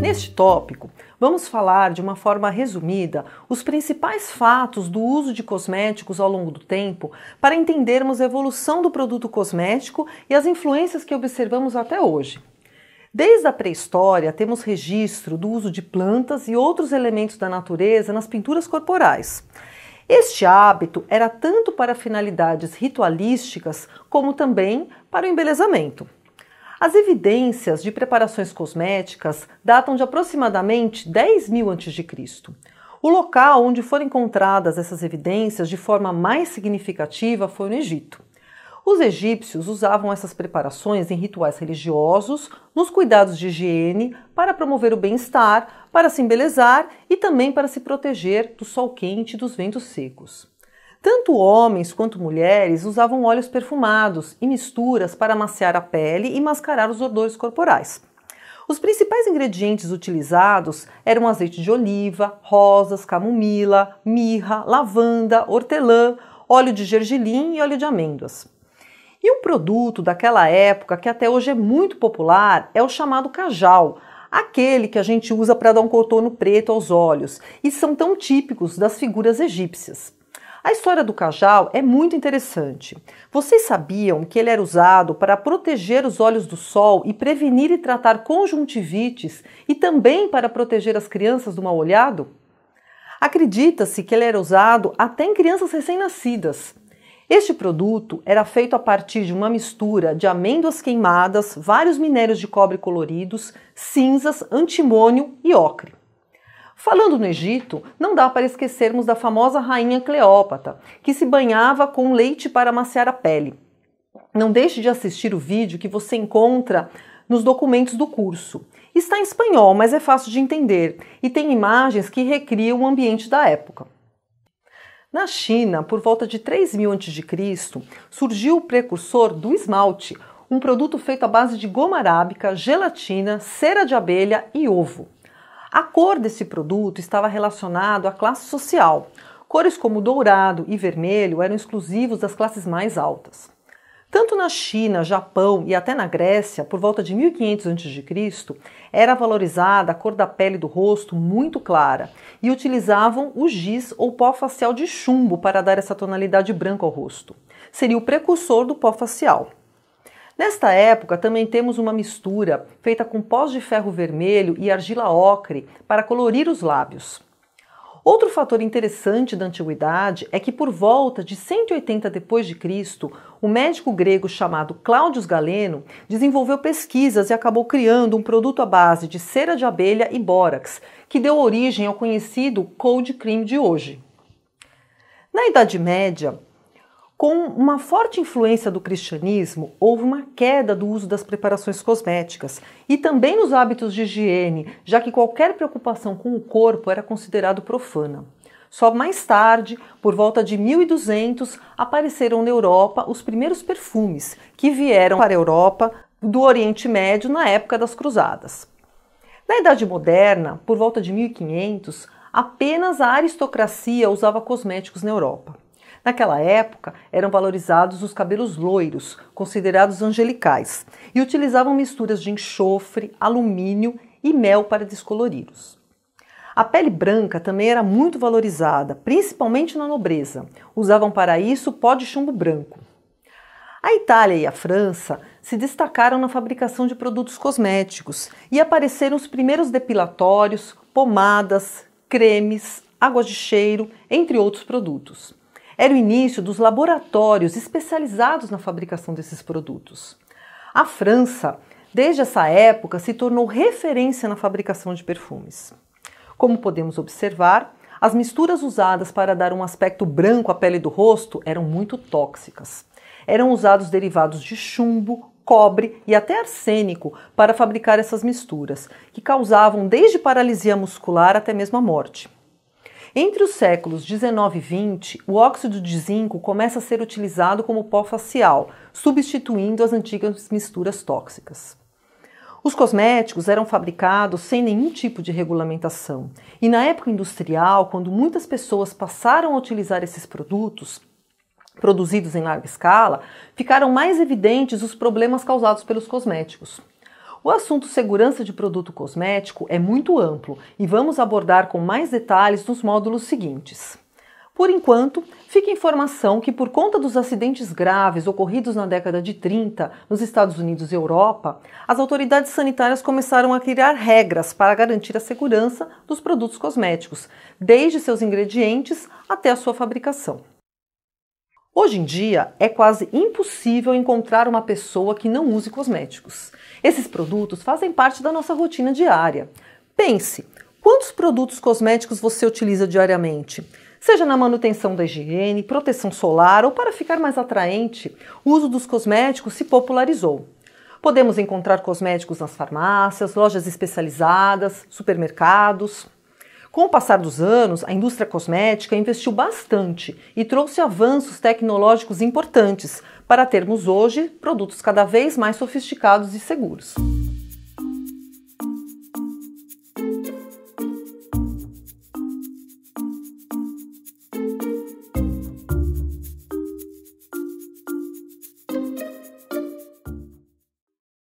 Neste tópico, vamos falar de uma forma resumida os principais fatos do uso de cosméticos ao longo do tempo para entendermos a evolução do produto cosmético e as influências que observamos até hoje. Desde a pré-história, temos registro do uso de plantas e outros elementos da natureza nas pinturas corporais. Este hábito era tanto para finalidades ritualísticas como também para o embelezamento. As evidências de preparações cosméticas datam de aproximadamente 10.000 a.C. O local onde foram encontradas essas evidências de forma mais significativa foi no Egito. Os egípcios usavam essas preparações em rituais religiosos, nos cuidados de higiene, para promover o bem-estar, para se embelezar e também para se proteger do sol quente e dos ventos secos. Tanto homens quanto mulheres usavam óleos perfumados e misturas para amaciar a pele e mascarar os odores corporais. Os principais ingredientes utilizados eram azeite de oliva, rosas, camomila, mirra, lavanda, hortelã, óleo de gergelim e óleo de amêndoas. E um produto daquela época que até hoje é muito popular é o chamado cajal, aquele que a gente usa para dar um contorno preto aos olhos e são tão típicos das figuras egípcias. A história do cajal é muito interessante. Vocês sabiam que ele era usado para proteger os olhos do sol e prevenir e tratar conjuntivites e também para proteger as crianças do mal-olhado? Acredita-se que ele era usado até em crianças recém-nascidas. Este produto era feito a partir de uma mistura de amêndoas queimadas, vários minérios de cobre coloridos, cinzas, antimônio e ocre. Falando no Egito, não dá para esquecermos da famosa rainha Cleópatra, que se banhava com leite para amaciar a pele. Não deixe de assistir o vídeo que você encontra nos documentos do curso. Está em espanhol, mas é fácil de entender e tem imagens que recriam o ambiente da época. Na China, por volta de 3.000 a.C., surgiu o precursor do esmalte, um produto feito à base de goma arábica, gelatina, cera de abelha e ovo. A cor desse produto estava relacionado à classe social. Cores como dourado e vermelho eram exclusivos das classes mais altas. Tanto na China, Japão e até na Grécia, por volta de 1500 a.C., era valorizada a cor da pele do rosto muito clara e utilizavam o giz ou pó facial de chumbo para dar essa tonalidade branca ao rosto. Seria o precursor do pó facial. Nesta época também temos uma mistura feita com pós de ferro vermelho e argila ocre para colorir os lábios. Outro fator interessante da antiguidade é que por volta de 180 d.C., o médico grego chamado Cláudio Galeno desenvolveu pesquisas e acabou criando um produto à base de cera de abelha e bórax, que deu origem ao conhecido cold cream de hoje. Na Idade Média, com uma forte influência do cristianismo, houve uma queda do uso das preparações cosméticas e também nos hábitos de higiene, já que qualquer preocupação com o corpo era considerado profana. Só mais tarde, por volta de 1200, apareceram na Europa os primeiros perfumes, que vieram para a Europa do Oriente Médio na época das Cruzadas. Na Idade Moderna, por volta de 1500, apenas a aristocracia usava cosméticos na Europa. Naquela época, eram valorizados os cabelos loiros, considerados angelicais, e utilizavam misturas de enxofre, alumínio e mel para descolori-los. A pele branca também era muito valorizada, principalmente na nobreza. Usavam para isso pó de chumbo branco. A Itália e a França se destacaram na fabricação de produtos cosméticos e apareceram os primeiros depilatórios, pomadas, cremes, águas de cheiro, entre outros produtos. Era o início dos laboratórios especializados na fabricação desses produtos. A França, desde essa época, se tornou referência na fabricação de perfumes. Como podemos observar, as misturas usadas para dar um aspecto branco à pele do rosto eram muito tóxicas. Eram usados derivados de chumbo, cobre e até arsênico para fabricar essas misturas, que causavam desde paralisia muscular até mesmo a morte. Entre os séculos 19 e 20, o óxido de zinco começa a ser utilizado como pó facial, substituindo as antigas misturas tóxicas. Os cosméticos eram fabricados sem nenhum tipo de regulamentação, e na época industrial, quando muitas pessoas passaram a utilizar esses produtos, produzidos em larga escala, ficaram mais evidentes os problemas causados pelos cosméticos. O assunto segurança de produto cosmético é muito amplo e vamos abordar com mais detalhes nos módulos seguintes. Por enquanto, fica a informação que por conta dos acidentes graves ocorridos na década de 30 nos Estados Unidos e Europa, as autoridades sanitárias começaram a criar regras para garantir a segurança dos produtos cosméticos, desde seus ingredientes até a sua fabricação. Hoje em dia, é quase impossível encontrar uma pessoa que não use cosméticos. Esses produtos fazem parte da nossa rotina diária. Pense, quantos produtos cosméticos você utiliza diariamente? Seja na manutenção da higiene, proteção solar ou para ficar mais atraente, o uso dos cosméticos se popularizou. Podemos encontrar cosméticos nas farmácias, lojas especializadas, supermercados. Com o passar dos anos, a indústria cosmética investiu bastante e trouxe avanços tecnológicos importantes para termos hoje produtos cada vez mais sofisticados e seguros.